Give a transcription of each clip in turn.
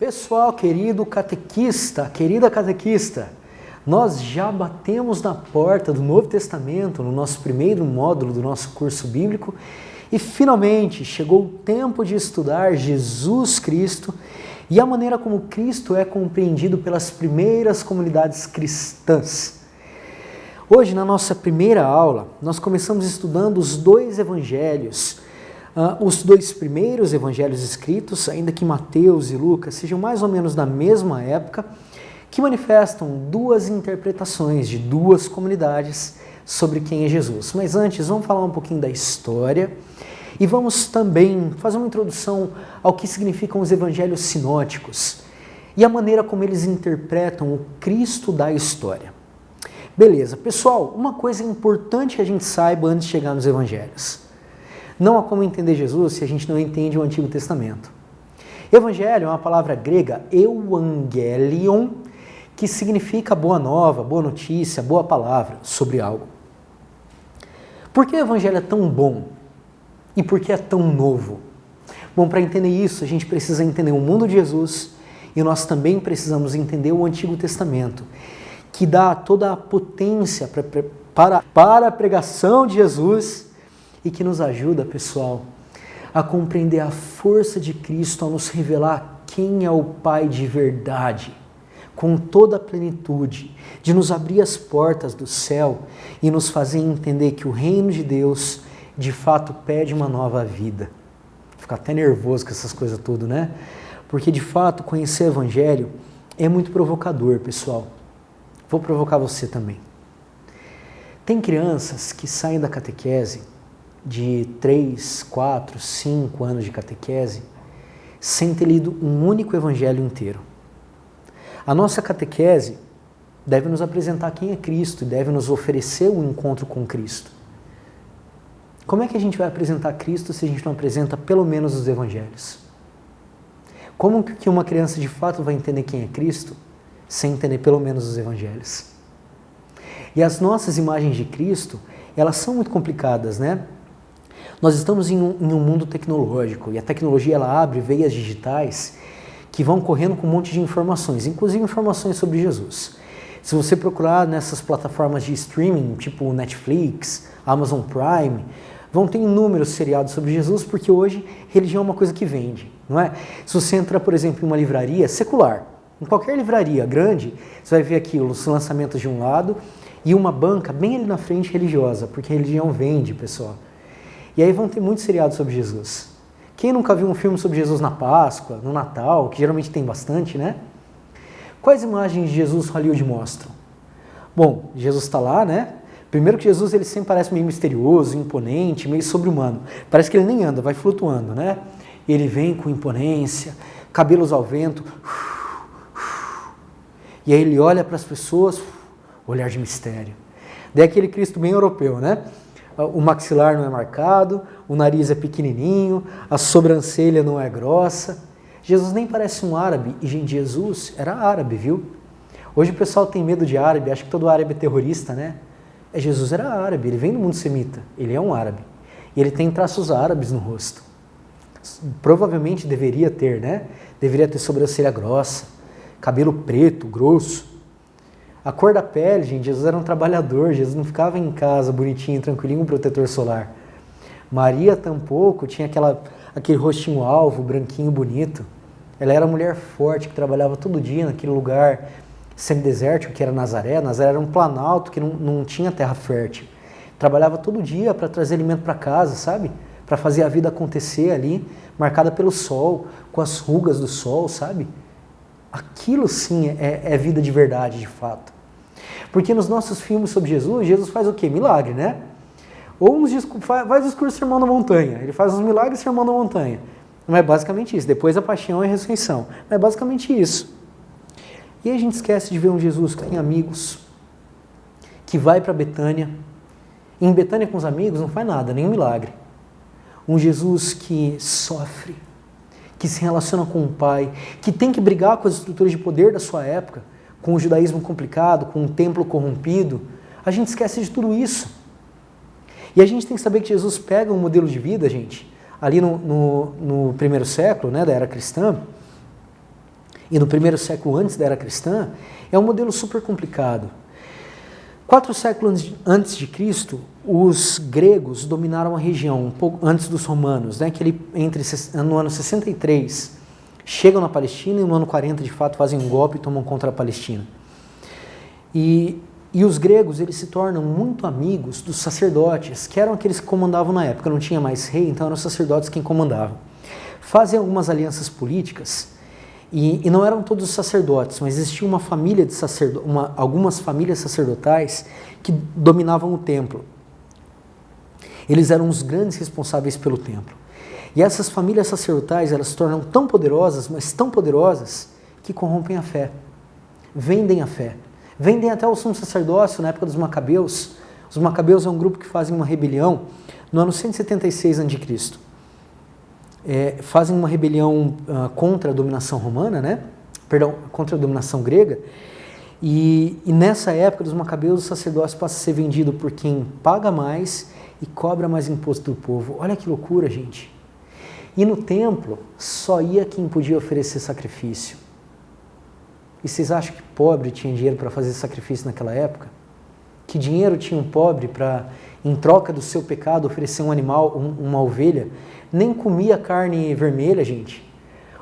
Pessoal, querido catequista, querida catequista, nós já batemos na porta do Novo Testamento no nosso primeiro módulo do nosso curso bíblico e finalmente chegou o tempo de estudar Jesus Cristo e a maneira como Cristo é compreendido pelas primeiras comunidades cristãs. Hoje, na nossa primeira aula, nós começamos estudando os dois evangelhos, os dois primeiros evangelhos escritos, ainda que Mateus e Lucas sejam mais ou menos da mesma época, que manifestam duas interpretações de duas comunidades sobre quem é Jesus. Mas antes, vamos falar um pouquinho da história e vamos também fazer uma introdução ao que significam os evangelhos sinóticos e a maneira como eles interpretam o Cristo da história. Beleza, pessoal, uma coisa importante que a gente saiba antes de chegar nos evangelhos. Não há como entender Jesus se a gente não entende o Antigo Testamento. Evangelho é uma palavra grega, euangelion, que significa boa nova, boa notícia, boa palavra sobre algo. Por que o Evangelho é tão bom? E por que é tão novo? Bom, para entender isso, a gente precisa entender o mundo de Jesus e nós também precisamos entender o Antigo Testamento, que dá toda a potência para a pregação de Jesus e que nos ajuda, pessoal, a compreender a força de Cristo ao nos revelar quem é o Pai de verdade, com toda a plenitude, de nos abrir as portas do céu e nos fazer entender que o reino de Deus, de fato, pede uma nova vida. Ficar até nervoso com essas coisas tudo, né? Porque, de fato, conhecer o Evangelho é muito provocador, pessoal. Vou provocar você também. Tem crianças que saem da catequese de 3, 4, 5 anos de catequese sem ter lido um único evangelho inteiro. A nossa catequese deve nos apresentar quem é Cristo e deve nos oferecer um encontro com Cristo. Como é que a gente vai apresentar Cristo se a gente não apresenta pelo menos os evangelhos? Como que uma criança de fato vai entender quem é Cristo sem entender pelo menos os evangelhos? E as nossas imagens de Cristo, elas são muito complicadas, né? Nós estamos em um mundo tecnológico e a tecnologia ela abre veias digitais que vão correndo com um monte de informações, inclusive informações sobre Jesus. Se você procurar nessas plataformas de streaming, tipo Netflix, Amazon Prime, vão ter inúmeros seriados sobre Jesus, porque hoje religião é uma coisa que vende, não é? Se você entrar, por exemplo, em uma livraria secular, em qualquer livraria grande, você vai ver aqui os lançamentos de um lado e uma banca bem ali na frente religiosa, porque a religião vende, pessoal. E aí vão ter muitos seriados sobre Jesus. Quem nunca viu um filme sobre Jesus na Páscoa, no Natal, que geralmente tem bastante, né? Quais imagens de Jesus Hollywood mostram? Bom, Jesus está lá, né? Primeiro que Jesus ele sempre parece meio misterioso, imponente, meio sobre-humano. Parece que ele nem anda, vai flutuando, né? Ele vem com imponência, cabelos ao vento. E aí ele olha para as pessoas, olhar de mistério. Daí aquele Cristo bem europeu, né? O maxilar não é marcado, o nariz é pequenininho, a sobrancelha não é grossa. Jesus nem parece um árabe, e gente, Jesus era árabe, viu? Hoje o pessoal tem medo de árabe, acha que todo árabe é terrorista, né? Jesus era árabe, ele vem do mundo semita, ele é um árabe. E ele tem traços árabes no rosto. Provavelmente deveria ter, né? Deveria ter sobrancelha grossa, cabelo preto, grosso. A cor da pele, gente, Jesus era um trabalhador, Jesus não ficava em casa bonitinho, tranquilinho, com protetor solar. Maria tampouco tinha aquele rostinho alvo, branquinho, bonito. Ela era uma mulher forte que trabalhava todo dia naquele lugar semidesértico que era Nazaré. Nazaré era um planalto que não tinha terra fértil. Trabalhava todo dia para trazer alimento para casa, sabe? Para fazer a vida acontecer ali, marcada pelo sol, com as rugas do sol, sabe? Aquilo sim é vida de verdade, de fato. Porque nos nossos filmes sobre Jesus, Jesus faz o quê? Milagre, né? Ou faz o discurso Sermão da Montanha. Ele faz os milagres Sermão da Montanha. Não é basicamente isso. Depois a paixão e a ressurreição. Não é basicamente isso. E aí a gente esquece de ver um Jesus que tem amigos, que vai para Betânia. E em Betânia com os amigos não faz nada, nenhum milagre. Um Jesus que sofre, que se relaciona com o Pai, que tem que brigar com as estruturas de poder da sua época, com o judaísmo complicado, com o templo corrompido. A gente esquece de tudo isso. E a gente tem que saber que Jesus pega um modelo de vida, gente, ali no primeiro século, né, da era cristã, e no primeiro século antes da era cristã, é um modelo super complicado. 4 séculos antes de Cristo, os gregos dominaram a região, um pouco antes dos romanos, né, que no ano 63 chegam na Palestina e no ano 40 de fato fazem um golpe e tomam contra a Palestina. E os gregos, eles se tornam muito amigos dos sacerdotes, que eram aqueles que comandavam na época, não tinha mais rei, então eram os sacerdotes quem comandavam. Fazem algumas alianças políticas, e não eram todos os sacerdotes, mas existia uma família de algumas famílias sacerdotais que dominavam o templo. Eles eram os grandes responsáveis pelo templo. E essas famílias sacerdotais, elas se tornam tão poderosas, mas tão poderosas, que corrompem a fé, vendem a fé. Vendem até o sumo sacerdócio na época dos Macabeus. Os Macabeus é um grupo que fazem uma rebelião no ano 176 a.C. Fazem uma rebelião contra a dominação romana, né? Perdão, contra a dominação grega. E nessa época dos Macabeus, o sacerdócio passa a ser vendido por quem paga mais e cobra mais imposto do povo. Olha que loucura, gente. E no templo, só ia quem podia oferecer sacrifício. E vocês acham que pobre tinha dinheiro para fazer sacrifício naquela época? Que dinheiro tinha um pobre para, em troca do seu pecado, oferecer um animal, uma ovelha? Nem comia carne vermelha, gente.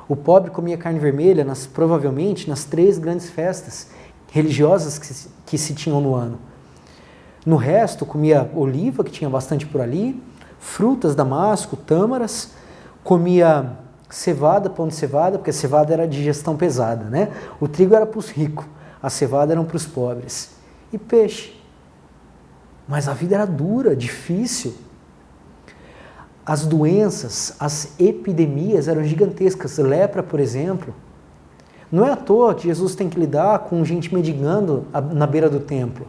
O pobre comia carne vermelha, provavelmente, nas 3 grandes festas religiosas que se tinham no ano. No resto, comia oliva, que tinha bastante por ali, frutas, damasco, tâmaras, comia cevada, pão de cevada, porque a cevada era de digestão pesada, né? O trigo era para os ricos, a cevada era para os pobres. E peixe. Mas a vida era dura, difícil. As doenças, as epidemias eram gigantescas. Lepra, por exemplo. Não é à toa que Jesus tem que lidar com gente mendigando na beira do templo.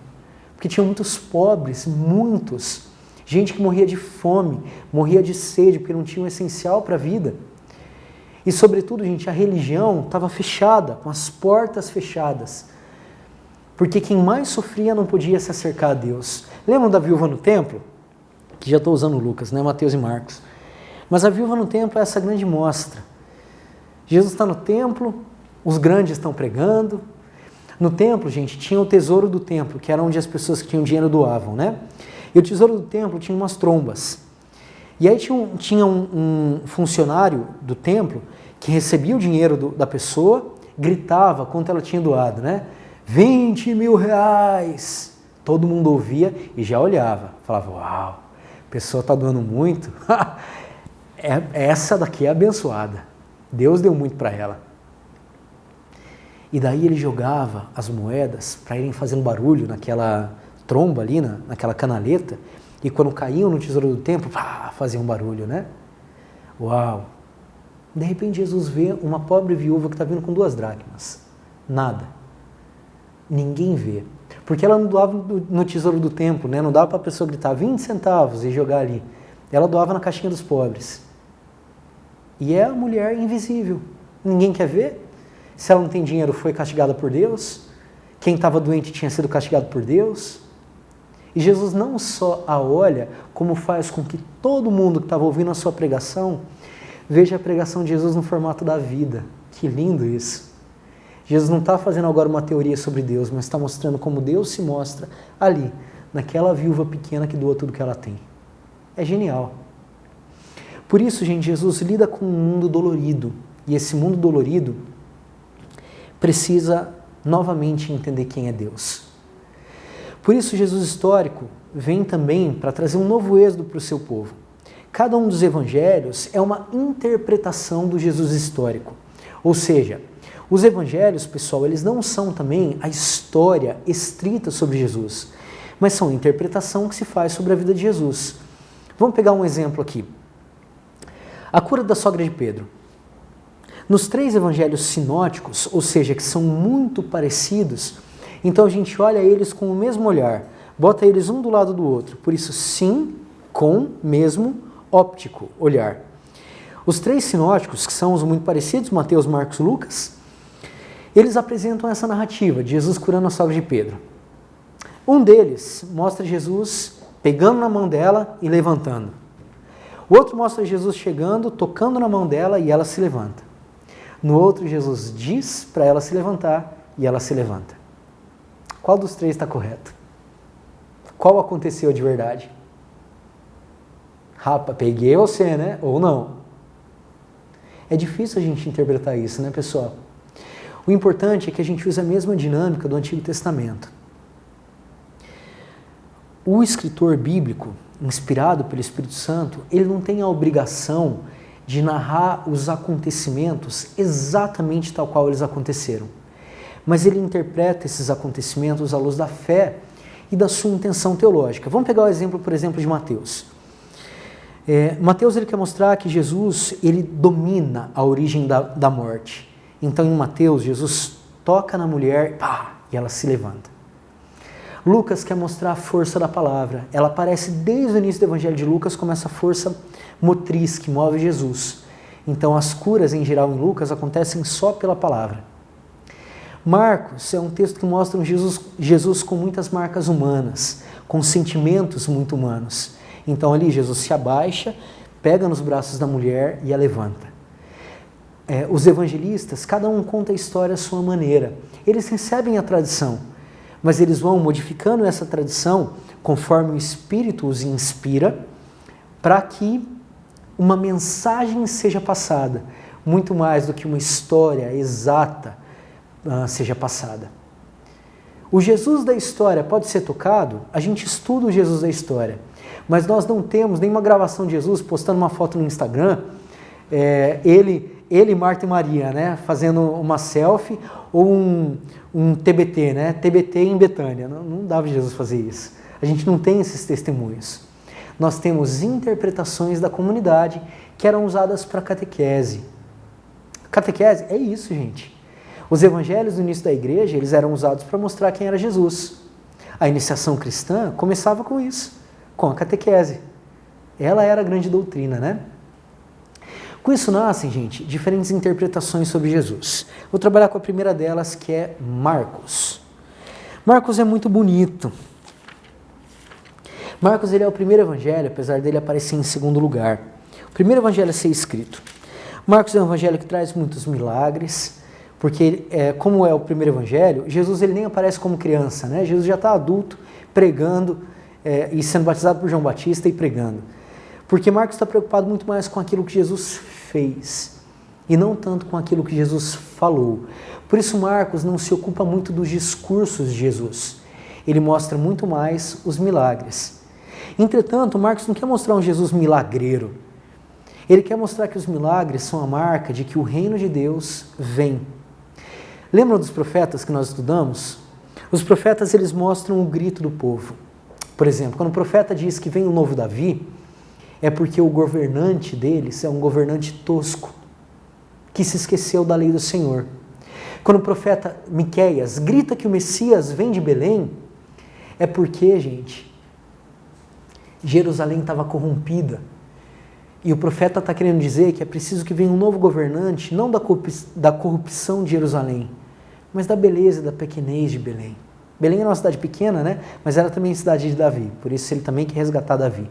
Porque tinham muitos pobres, muitos. Gente que morria de fome, morria de sede, porque não tinha o essencial para a vida. E, sobretudo, gente, a religião estava fechada, com as portas fechadas. Porque quem mais sofria não podia se acercar a Deus. Lembram da viúva no templo? Que já estou usando Lucas, né? Mateus e Marcos. Mas a viúva no templo é essa grande mostra. Jesus está no templo, os grandes estão pregando. No templo, gente, tinha o tesouro do templo, que era onde as pessoas que tinham dinheiro doavam, né? E o tesouro do templo tinha umas trombas. E aí tinha um funcionário do templo que recebia o dinheiro da pessoa, gritava quanto ela tinha doado, né? 20 mil reais! Todo mundo ouvia e já olhava. Falava, uau, a pessoa está doando muito. Essa daqui é abençoada. Deus deu muito para ela. E daí ele jogava as moedas para irem fazendo barulho naquela tromba ali, naquela canaleta. E quando caíam no tesouro do templo, faziam um barulho, né? Uau! De repente Jesus vê uma pobre viúva que está vindo com 2 dracmas. Nada. Ninguém vê. Porque ela não doava no tesouro do templo, né? Não dava para a pessoa gritar 20 centavos e jogar ali. Ela doava na caixinha dos pobres. E é a mulher invisível. Ninguém quer ver. Se ela não tem dinheiro, foi castigada por Deus. Quem estava doente tinha sido castigado por Deus. E Jesus não só a olha, como faz com que todo mundo que estava ouvindo a sua pregação veja a pregação de Jesus no formato da vida. Que lindo isso! Jesus não está fazendo agora uma teoria sobre Deus, mas está mostrando como Deus se mostra ali, naquela viúva pequena que doa tudo que ela tem. É genial. Por isso, gente, Jesus lida com um mundo dolorido. E esse mundo dolorido precisa novamente entender quem é Deus. Por isso, Jesus histórico vem também para trazer um novo êxodo para o seu povo. Cada um dos evangelhos é uma interpretação do Jesus histórico. Ou seja, os evangelhos, pessoal, eles não são também a história estrita sobre Jesus, mas são a interpretação que se faz sobre a vida de Jesus. Vamos pegar um exemplo aqui. A cura da sogra de Pedro. Nos 3 evangelhos sinóticos, ou seja, que são muito parecidos, então a gente olha eles com o mesmo olhar, bota eles um do lado do outro, por isso sim, com, mesmo, óptico, olhar. Os 3 sinóticos, que são os muito parecidos, Mateus, Marcos e Lucas, eles apresentam essa narrativa de Jesus curando a sogra de Pedro. Um deles mostra Jesus pegando na mão dela e levantando. O outro mostra Jesus chegando, tocando na mão dela e ela se levanta. No outro, Jesus diz para ela se levantar e ela se levanta. Qual dos três está correto? Qual aconteceu de verdade? Rapa, peguei você, né? Ou não? É difícil a gente interpretar isso, né, pessoal? O importante é que a gente use a mesma dinâmica do Antigo Testamento. O escritor bíblico, inspirado pelo Espírito Santo, ele não tem a obrigação de narrar os acontecimentos exatamente tal qual eles aconteceram. Mas ele interpreta esses acontecimentos à luz da fé e da sua intenção teológica. Vamos pegar o exemplo, por exemplo, de Mateus. Mateus ele quer mostrar que Jesus ele domina a origem da morte. Então, em Mateus, Jesus toca na mulher e ela se levanta. Lucas quer mostrar a força da palavra. Ela aparece desde o início do Evangelho de Lucas como essa força motriz que move Jesus. Então, as curas, em geral, em Lucas, acontecem só pela palavra. Marcos é um texto que mostra um Jesus com muitas marcas humanas, com sentimentos muito humanos. Então, ali, Jesus se abaixa, pega nos braços da mulher e a levanta. Os evangelistas, cada um conta a história à sua maneira. Eles recebem a tradição, mas eles vão modificando essa tradição conforme o Espírito os inspira para que uma mensagem seja passada, muito mais do que uma história exata seja passada. O Jesus da história pode ser tocado? A gente estuda o Jesus da história, mas nós não temos nenhuma gravação de Jesus postando uma foto no Instagram, ele, Marta e Maria, né, fazendo uma selfie ou um TBT, né, TBT em Betânia. Não dava Jesus fazer isso. A gente não tem esses testemunhos. Nós temos interpretações da comunidade que eram usadas para catequese. Catequese é isso, gente. Os evangelhos do início da igreja, eles eram usados para mostrar quem era Jesus. A iniciação cristã começava com isso, com a catequese. Ela era a grande doutrina, né? Com isso nascem, gente, diferentes interpretações sobre Jesus. Vou trabalhar com a primeira delas, que é Marcos. Marcos é muito bonito. Marcos ele é o primeiro evangelho, apesar dele aparecer em segundo lugar. O primeiro evangelho a ser escrito. Marcos é um evangelho que traz muitos milagres, porque como é o primeiro evangelho, Jesus ele nem aparece como criança, né? Jesus já está adulto, pregando e sendo batizado por João Batista e pregando. Porque Marcos está preocupado muito mais com aquilo que Jesus fez e não tanto com aquilo que Jesus falou. Por isso Marcos não se ocupa muito dos discursos de Jesus. Ele mostra muito mais os milagres. Entretanto, Marcos não quer mostrar um Jesus milagreiro. Ele quer mostrar que os milagres são a marca de que o reino de Deus vem. Lembram dos profetas que nós estudamos? Os profetas eles mostram o grito do povo. Por exemplo, quando o profeta diz que vem o novo Davi, é porque o governante deles é um governante tosco, que se esqueceu da lei do Senhor. Quando o profeta Miqueias grita que o Messias vem de Belém, é porque, gente, Jerusalém estava corrompida. E o profeta está querendo dizer que é preciso que venha um novo governante, não da corrupção de Jerusalém, mas da beleza e da pequenez de Belém. Belém é uma cidade pequena, né? Mas era também a cidade de Davi, por isso ele também quer resgatar Davi.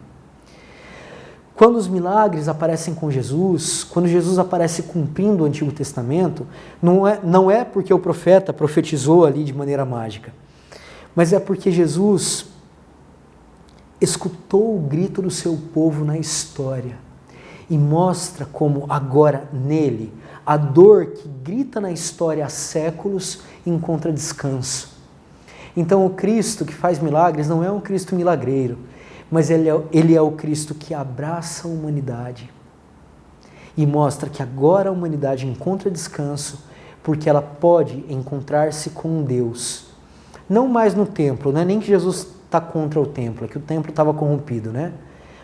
Quando os milagres aparecem com Jesus, quando Jesus aparece cumprindo o Antigo Testamento, não é porque o profeta profetizou ali de maneira mágica, mas é porque Jesus escutou o grito do seu povo na história e mostra como agora nele a dor que grita na história há séculos encontra descanso. Então o Cristo que faz milagres não é um Cristo milagreiro, mas ele é o Cristo que abraça a humanidade e mostra que agora a humanidade encontra descanso porque ela pode encontrar-se com Deus. Não mais no templo, não é nem que Jesus está contra o templo, é que o templo estava corrompido, né?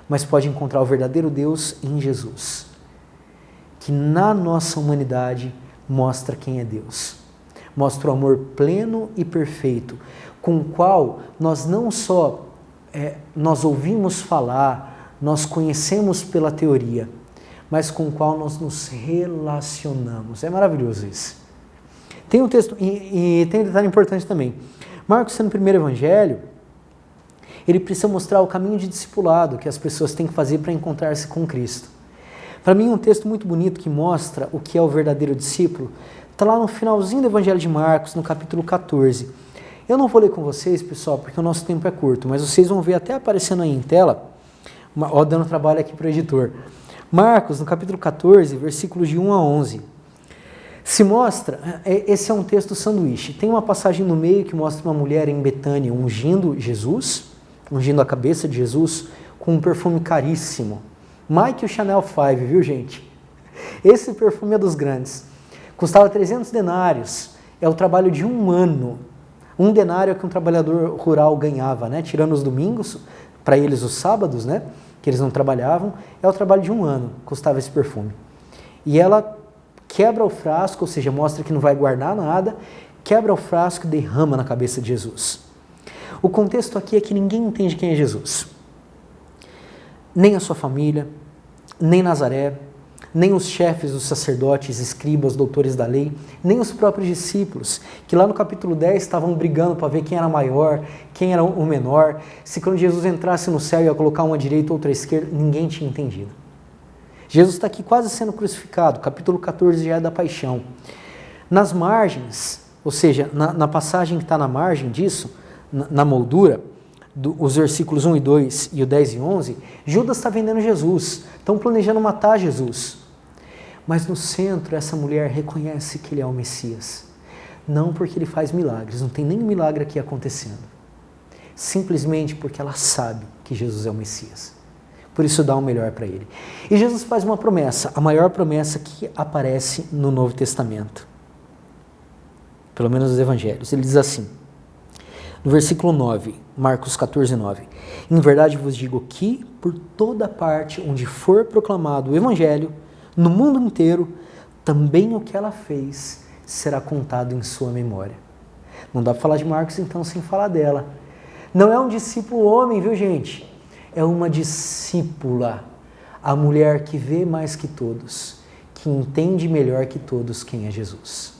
Mas pode encontrar o verdadeiro Deus em Jesus, que na nossa humanidade mostra quem é Deus. Mostra o amor pleno e perfeito, com o qual nós não só nós ouvimos falar, nós conhecemos pela teoria, mas com o qual nós nos relacionamos. É maravilhoso isso. Tem um texto, e tem um detalhe importante também. Marcos, sendo o primeiro evangelho, ele precisa mostrar o caminho de discipulado que as pessoas têm que fazer para encontrar-se com Cristo. Para mim, um texto muito bonito que mostra o que é o verdadeiro discípulo está lá no finalzinho do Evangelho de Marcos, no capítulo 14. Eu não vou ler com vocês, pessoal, porque o nosso tempo é curto, mas vocês vão ver até aparecendo aí em tela, dando trabalho aqui para o editor. Marcos, no capítulo 14, versículos de 1 a 11. Se mostra, esse é um texto sanduíche. Tem uma passagem no meio que mostra uma mulher em Betânia ungindo Jesus, ungindo a cabeça de Jesus com um perfume caríssimo. Mais que o Chanel 5, viu, gente? Esse perfume é dos grandes. Custava 300 denários. É o trabalho de um ano. Um denário é que um trabalhador rural ganhava, né? Tirando os domingos, para eles os sábados, né? Que eles não trabalhavam. É o trabalho de um ano, custava esse perfume. E ela quebra o frasco, ou seja, mostra que não vai guardar nada, quebra o frasco e derrama na cabeça de Jesus. O contexto aqui é que ninguém entende quem é Jesus. Nem a sua família, nem Nazaré, nem os chefes, os sacerdotes, escribas, doutores da lei, nem os próprios discípulos, que lá no capítulo 10 estavam brigando para ver quem era maior, quem era o menor, se quando Jesus entrasse no céu ia colocar uma à direita, outra à esquerda, ninguém tinha entendido. Jesus está aqui quase sendo crucificado, capítulo 14 já é da paixão. Nas margens, ou seja, na passagem que está na margem disso, na moldura, os versículos 1 e 2 e o 10 e 11, Judas está vendendo Jesus, estão planejando matar Jesus. Mas no centro, essa mulher reconhece que ele é o Messias. Não porque ele faz milagres, não tem nem milagre aqui acontecendo. Simplesmente porque ela sabe que Jesus é o Messias. Por isso dá o melhor para ele. E Jesus faz uma promessa, a maior promessa que aparece no Novo Testamento. Pelo menos nos Evangelhos. Ele diz assim, no versículo 9, Marcos 14, 9. Em verdade vos digo que, por toda parte onde for proclamado o Evangelho, no mundo inteiro, também o que ela fez será contado em sua memória. Não dá para falar de Marcos então sem falar dela. Não é um discípulo homem, viu, gente? É uma discípula, a mulher que vê mais que todos, que entende melhor que todos quem é Jesus.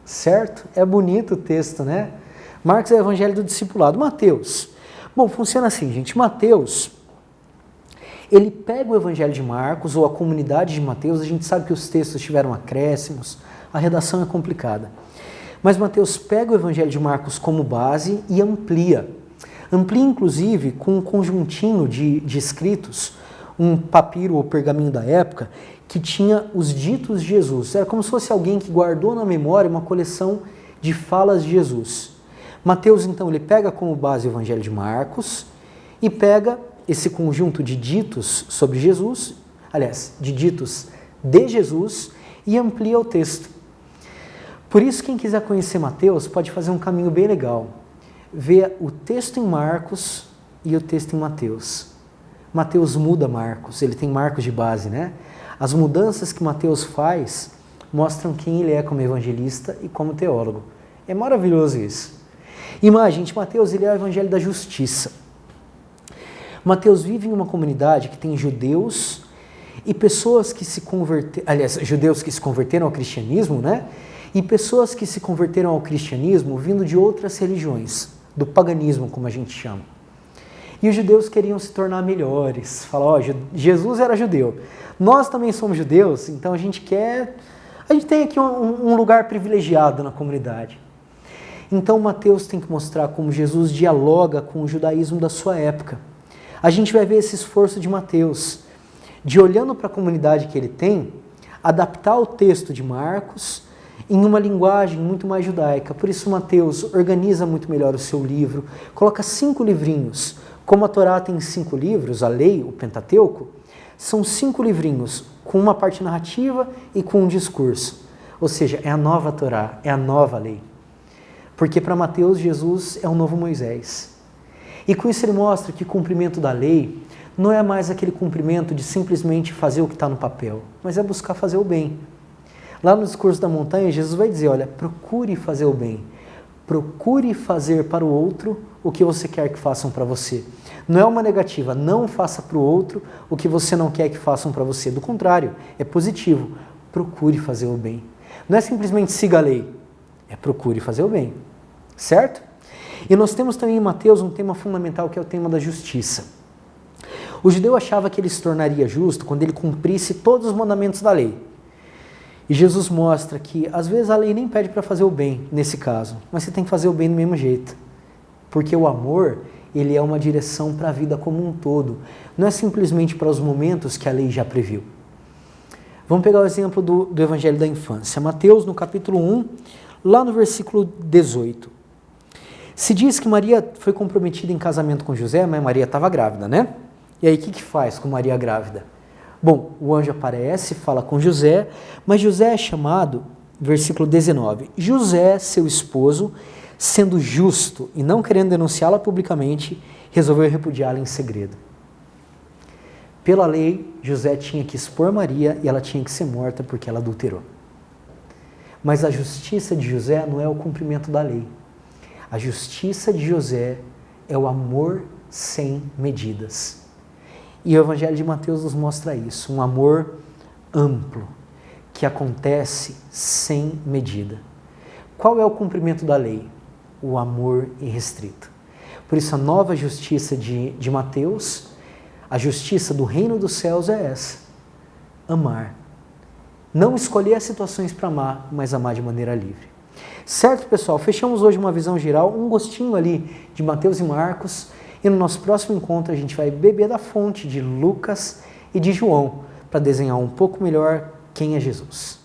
Certo? É bonito o texto, né? Marcos é o evangelho do discipulado. Mateus. Bom, funciona assim, gente. Mateus, ele pega o evangelho de Marcos, ou a comunidade de Mateus, a gente sabe que os textos tiveram acréscimos, a redação é complicada. Mas Mateus pega o evangelho de Marcos como base e amplia. Amplia, inclusive, com um conjuntinho de escritos, um papiro ou pergaminho da época, que tinha os ditos de Jesus. Era como se fosse alguém que guardou na memória uma coleção de falas de Jesus. Mateus, então, ele pega como base o Evangelho de Marcos e pega esse conjunto de ditos sobre Jesus, aliás, de ditos de Jesus, e amplia o texto. Por isso, quem quiser conhecer Mateus pode fazer um caminho bem legal. Ver o texto em Marcos e o texto em Mateus. Mateus muda Marcos, ele tem Marcos de base, né? As mudanças que Mateus faz mostram quem ele é como evangelista e como teólogo. É maravilhoso isso. Imagine, Mateus, ele é o evangelho da justiça. Mateus vive em uma comunidade que tem judeus e pessoas que se converteram, aliás, judeus que se converteram ao cristianismo, né? E pessoas que se converteram ao cristianismo vindo de outras religiões, do paganismo, como a gente chama. E os judeus queriam se tornar melhores. Falar, Jesus era judeu. Nós também somos judeus, então a gente tem aqui um lugar privilegiado na comunidade. Então Mateus tem que mostrar como Jesus dialoga com o judaísmo da sua época. A gente vai ver esse esforço de Mateus, de olhando para a comunidade que ele tem, adaptar o texto de Marcos em uma linguagem muito mais judaica. Por isso Mateus organiza muito melhor o seu livro, coloca 5 livrinhos. Como a Torá tem 5 livros, a lei, o Pentateuco, são 5 livrinhos, com uma parte narrativa e com um discurso. Ou seja, é a nova Torá, é a nova lei. Porque para Mateus, Jesus é o novo Moisés. E com isso ele mostra que o cumprimento da lei não é mais aquele cumprimento de simplesmente fazer o que está no papel, mas é buscar fazer o bem. Lá no discurso da montanha, Jesus vai dizer, olha, procure fazer o bem. Procure fazer para o outro o que você quer que façam para você. Não é uma negativa, não faça para o outro o que você não quer que façam para você. Do contrário, é positivo. Procure fazer o bem. Não é simplesmente siga a lei, é procure fazer o bem. Certo? E nós temos também em Mateus um tema fundamental que é o tema da justiça. O judeu achava que ele se tornaria justo quando ele cumprisse todos os mandamentos da lei. E Jesus mostra que às vezes a lei nem pede para fazer o bem nesse caso, mas você tem que fazer o bem do mesmo jeito. Porque o amor, ele é uma direção para a vida como um todo. Não é simplesmente para os momentos que a lei já previu. Vamos pegar o exemplo do Evangelho da Infância. Mateus, no capítulo 1, lá no versículo 18. Se diz que Maria foi comprometida em casamento com José, mas Maria estava grávida, né? E aí o que faz com Maria grávida? Bom, o anjo aparece, fala com José, mas José é chamado, versículo 19, José, seu esposo, sendo justo e não querendo denunciá-la publicamente, resolveu repudiá-la em segredo. Pela lei, José tinha que expor Maria e ela tinha que ser morta porque ela adulterou. Mas a justiça de José não é o cumprimento da lei. A justiça de José é o amor sem medidas. E o Evangelho de Mateus nos mostra isso, um amor amplo, que acontece sem medida. Qual é o cumprimento da lei? O amor irrestrito. Por isso a nova justiça de Mateus, a justiça do reino dos céus é essa, amar. Não escolher as situações para amar, mas amar de maneira livre. Certo, pessoal? Fechamos hoje uma visão geral, um gostinho ali de Mateus e Marcos, e no nosso próximo encontro a gente vai beber da fonte de Lucas e de João, para desenhar um pouco melhor quem é Jesus.